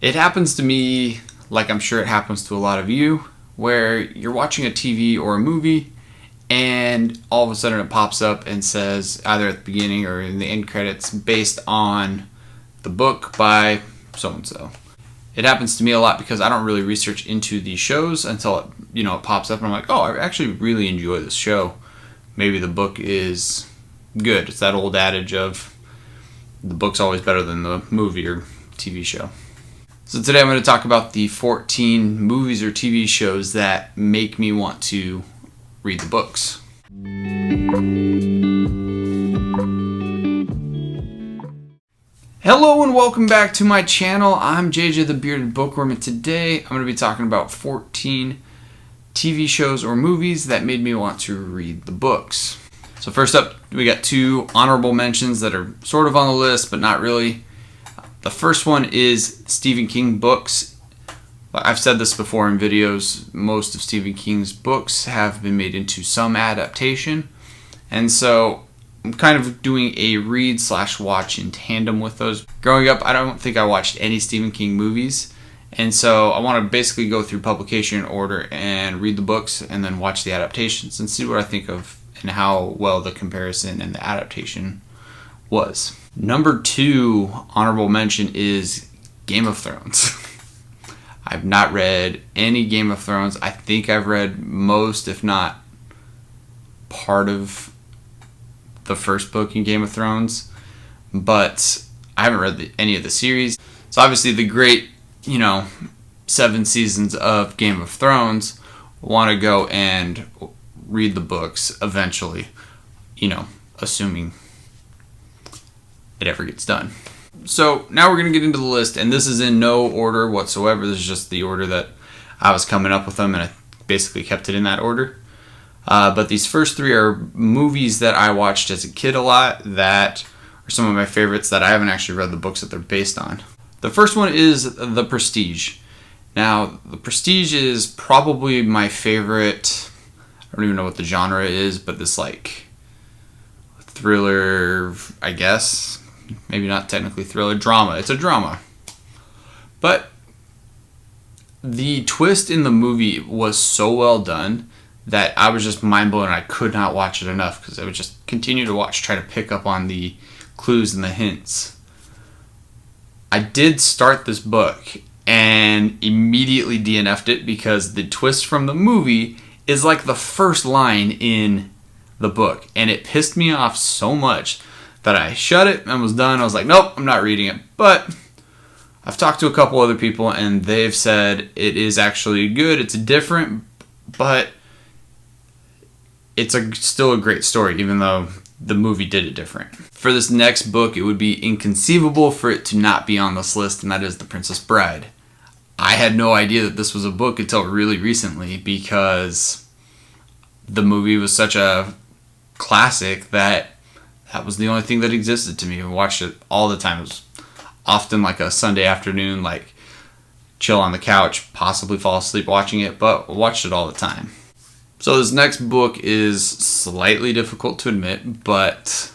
It happens to me, like I'm sure it happens to a lot of you, where you're watching a TV or a movie and all of a sudden it pops up and says, either at the beginning or in the end credits, based on the book by so-and-so. It happens to me a lot because I don't really research into these shows until it pops up and I'm like, oh, I actually really enjoy this show. Maybe the book is good. It's that old adage of the book's always better than the movie or TV show. So today I'm going to talk about the 14 movies or TV shows that make me want to read the books. Hello and welcome back to my channel. I'm JJ the Bearded Bookworm, and today I'm going to be talking about 14 TV shows or movies that made me want to read the books. So first up, we got two honorable mentions that are sort of on the list, but not really. The first one is Stephen King books. I've said this before in videos. Most of Stephen King's books have been made into some adaptation. And so I'm kind of doing a read/watch in tandem with those. Growing up, I don't think I watched any Stephen King movies. And so I want to basically go through publication order and read the books and then watch the adaptations and see what I think of and how well the comparison and the adaptation was. Number 2 honorable mention is Game of Thrones. I've not read any Game of Thrones. I think I've read most, if not part of the first book in Game of Thrones, but I haven't read any of the series. So obviously the great, 7 seasons of Game of Thrones, want to go and read the books eventually, assuming it ever gets done. So now we're going to get into the list, and this is in no order whatsoever. This is just the order that I was coming up with them, and I basically kept it in that order. But these first 3 are movies that I watched as a kid a lot that are some of my favorites that I haven't actually read the books that they're based on. The first one is The Prestige. Now, The Prestige is probably my favorite. I don't even know what the genre is, but this thriller, I guess. Maybe not technically thriller, drama. It's a drama. But the twist in the movie was so well done that I was just mind blown. I could not watch it enough because I would just continue to watch, try to pick up on the clues and the hints. I did start this book and immediately DNF'd it because the twist from the movie is like the first line in the book, and it pissed me off so much that I shut it and was done. I was like, nope, I'm not reading it. But I've talked to a couple other people and they've said it is actually good. It's different, but it's still a great story, even though the movie did it different. For this next book, it would be inconceivable for it to not be on this list, and that is The Princess Bride. I had no idea that this was a book until really recently because the movie was such a classic that was the only thing that existed to me. I watched it all the time. It was often like a Sunday afternoon, chill on the couch, possibly fall asleep watching it, but watched it all the time. So this next book is slightly difficult to admit, but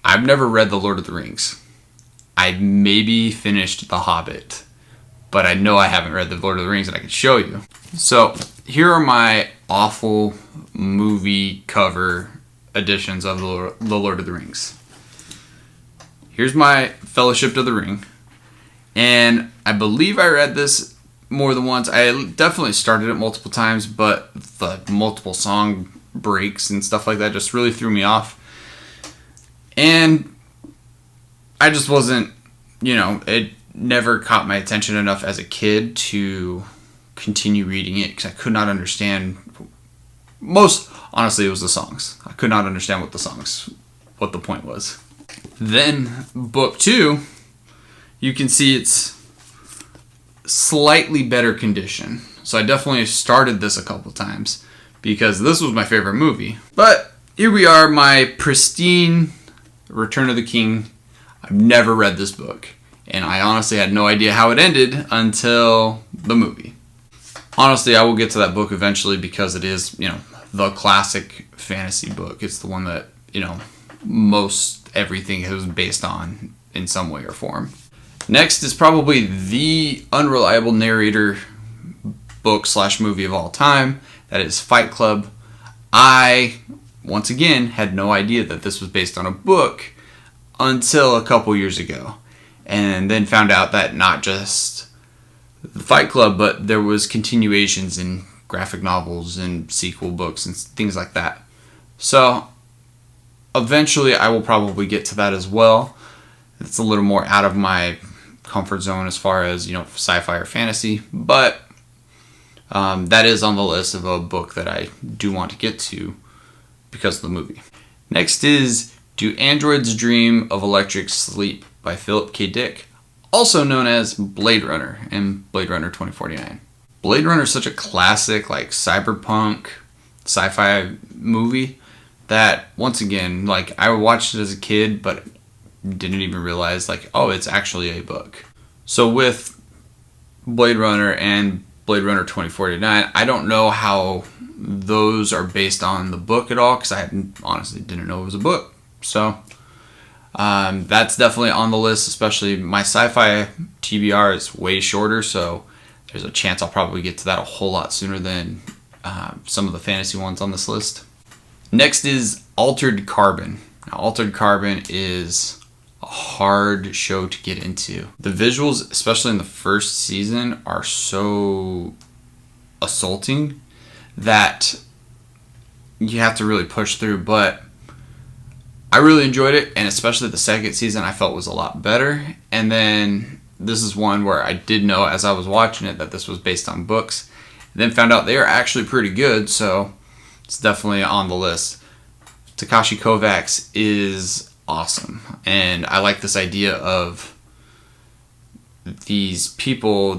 I've never read The Lord of the Rings. I maybe finished The Hobbit, but I know I haven't read The Lord of the Rings, and I can show you. So here are my awful movie cover editions of The Lord of the Rings. Here's my Fellowship of the Ring, and I believe I read this more than once. I definitely started it multiple times, but the multiple song breaks and stuff like that just really threw me off. And I just wasn't, it never caught my attention enough as a kid to continue reading it because I could not understand. Honestly, it was the songs. I could not understand what the point was. Then book 2, you can see it's slightly better condition. So I definitely started this a couple times because this was my favorite movie. But here we are, my pristine Return of the King. I've never read this book, and I honestly had no idea how it ended until the movie. Honestly, I will get to that book eventually because it is, the classic fantasy book. It's the one that, most everything is based on in some way or form. Next is probably the unreliable narrator book/movie of all time. That is Fight Club. I, once again, had no idea that this was based on a book until a couple years ago. And then found out that not just the Fight Club, but there was continuations in graphic novels and sequel books and things like that. So eventually I will probably get to that as well. It's a little more out of my comfort zone as far as, sci-fi or fantasy, but that is on the list of a book that I do want to get to because of the movie. Next is Do Androids Dream of Electric Sleep by Philip K. Dick, also known as Blade Runner and Blade Runner 2049. Blade Runner is such a classic, cyberpunk sci-fi movie that, once again, I watched it as a kid, but didn't even realize, it's actually a book. So with Blade Runner and Blade Runner 2049, I don't know how those are based on the book at all, because I honestly didn't know it was a book. So that's definitely on the list, especially my sci-fi TBR is way shorter, so there's a chance I'll probably get to that a whole lot sooner than some of the fantasy ones on this list. Next is Altered Carbon. Now, Altered Carbon is a hard show to get into. The visuals, especially in the first season, are so assaulting that you have to really push through, but I really enjoyed it, and especially the second season I felt was a lot better. And then this is one where I did know as I was watching it that this was based on books, and then found out they are actually pretty good, so it's definitely on the list. Takashi Kovacs is awesome, and I like this idea of these people,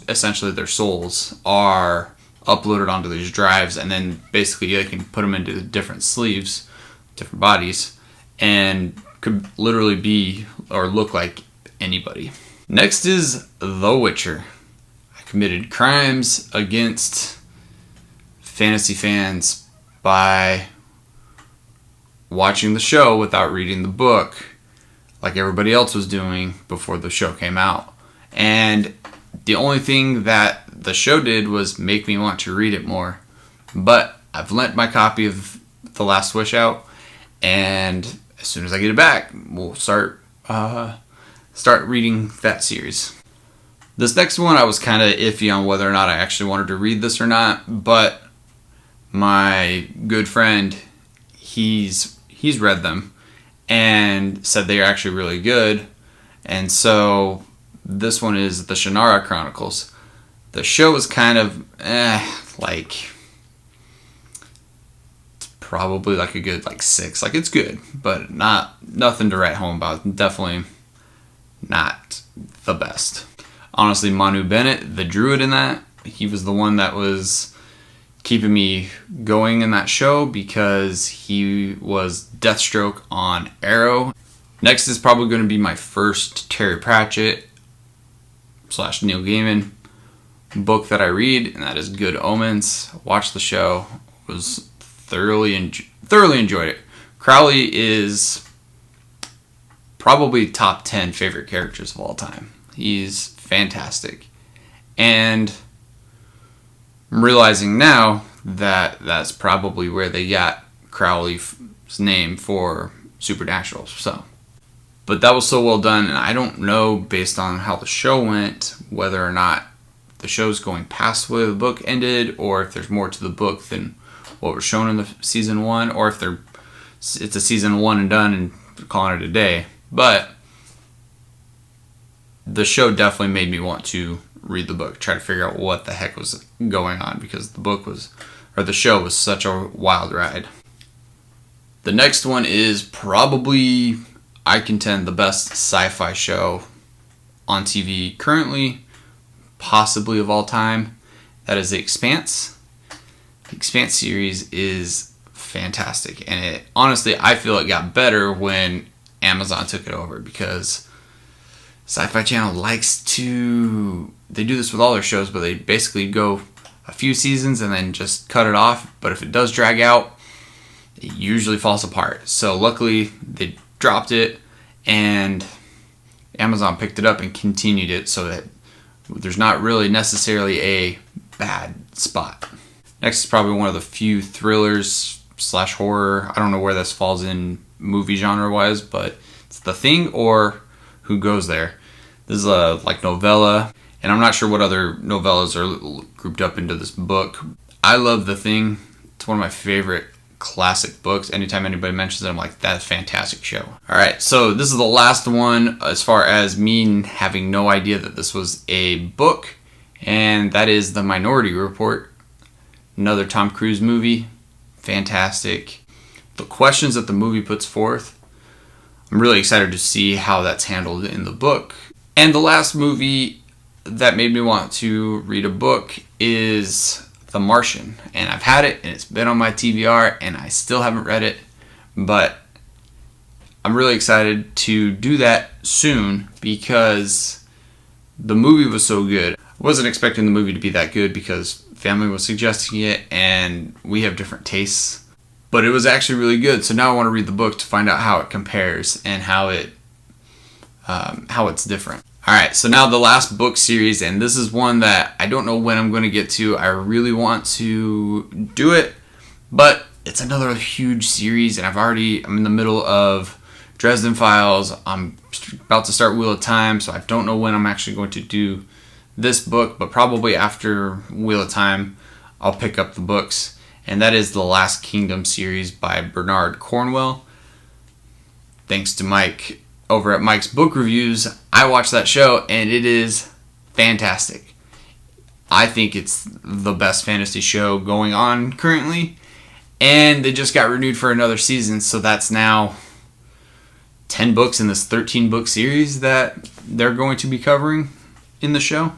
essentially their souls are uploaded onto these drives, and then basically they can put them into different sleeves, different bodies, and could literally be or look like anybody. Next is The Witcher. I committed crimes against fantasy fans by watching the show without reading the book like everybody else was doing before the show came out. And the only thing that the show did was make me want to read it more. But I've lent my copy of The Last Wish out, and as soon as I get it back, we'll start reading that series. This next one I was kind of iffy on whether or not I actually wanted to read this or not, but my good friend, he's read them and said they are actually really good. And so this one is the Shannara Chronicles. The show is kind of it's probably a good 6. It's good, but nothing to write home about. Definitely not the best. Honestly, Manu Bennett, the druid in that, he was the one that was keeping me going in that show because he was Deathstroke on Arrow. Next is probably going to be my first Terry Pratchett / Neil Gaiman book that I read, and that is Good Omens. Watched the show, was thoroughly enjoyed it. Crowley is probably top 10 favorite characters of all time. He's fantastic, and I'm realizing now that that's probably where they got Crowley's name for Supernatural. But that was so well done, and I don't know, based on how the show went, whether or not the show's going past where the book ended, or if there's more to the book than what was shown in the season 1, or if it's a season 1 and done and calling it a day. But the show definitely made me want to read the book, try to figure out what the heck was going on, because the show was such a wild ride. The next one is probably, I contend, the best sci-fi show on TV currently, possibly of all time. That is The Expanse. The Expanse series is fantastic, and honestly, I feel it got better when Amazon took it over, because Sci-Fi Channel they do this with all their shows, but they basically go a few seasons and then just cut it off. But if it does drag out, it usually falls apart. So luckily they dropped it, and Amazon picked it up and continued it, so that there's not really necessarily a bad spot. Next is probably one of the few thrillers / horror. I don't know where this falls in movie genre wise, but it's The Thing or Who Goes There. This is a like novella, and I'm not sure what other novellas are grouped up into this book. I love The Thing. It's one of my favorite classic books. Anytime anybody mentions it, I'm like, that's a fantastic show. Alright, so this is the last one as far as me having no idea that this was a book, and that is The Minority Report. Another Tom Cruise movie. Fantastic. The questions that the movie puts forth, I'm really excited to see how that's handled in the book. And the last movie that made me want to read a book is The Martian, and I've had it and it's been on my TBR and I still haven't read it, but I'm really excited to do that soon because the movie was so good. I wasn't expecting the movie to be that good because family was suggesting it and we have different tastes, but it was actually really good. So now I want to read the book to find out how it compares and how it's different. Alright, so now the last book series, and this is one that I don't know when I'm going to get to. I really want to do it, but it's another huge series, and I'm in the middle of Dresden Files. I'm about to start Wheel of Time, so I don't know when I'm actually going to do this book, but probably after Wheel of Time, I'll pick up the books, and that is the Last Kingdom series by Bernard Cornwell. Thanks to Mike over at Mike's Book Reviews, I watched that show and it is fantastic. I think it's the best fantasy show going on currently, and they just got renewed for another season, so that's now 10 books in this 13 book series that they're going to be covering in the show.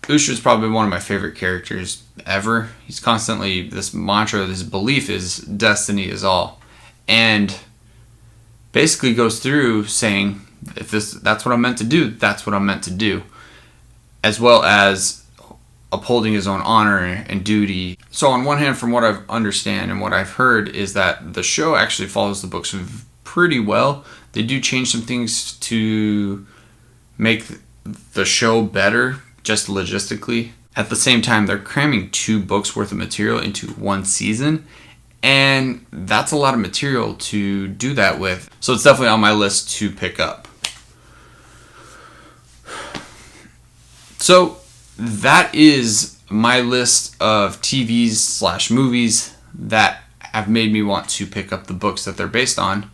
Usher's probably one of my favorite characters ever. He's constantly, this mantra, this belief is destiny is all, and basically goes through saying, if that's what I'm meant to do, that's what I'm meant to do, as well as upholding his own honor and duty. So on one hand, from what I understand and what I've heard, is that the show actually follows the books pretty well. They do change some things to make the show better, just logistically. At the same time, they're cramming 2 books worth of material into 1 season, and that's a lot of material to do that with. So it's definitely on my list to pick up. So that is my list of TVs / movies that have made me want to pick up the books that they're based on.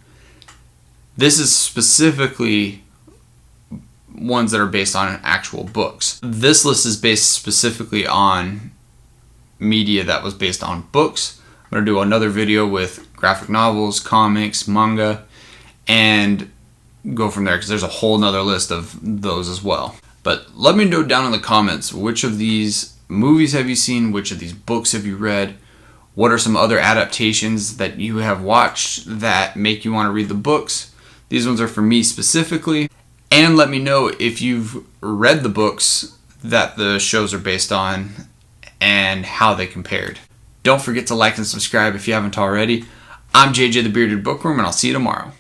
This is specifically ones that are based on actual books. This list is based specifically on media that was based on books. I'm going to do another video with graphic novels, comics, manga, and go from there because there's a whole nother list of those as well. But let me know down in the comments, which of these movies have you seen? Which of these books have you read? What are some other adaptations that you have watched that make you want to read the books? These ones are for me specifically. And let me know if you've read the books that the shows are based on and how they compared. Don't forget to like and subscribe if you haven't already. I'm JJ the Bearded Bookworm, and I'll see you tomorrow.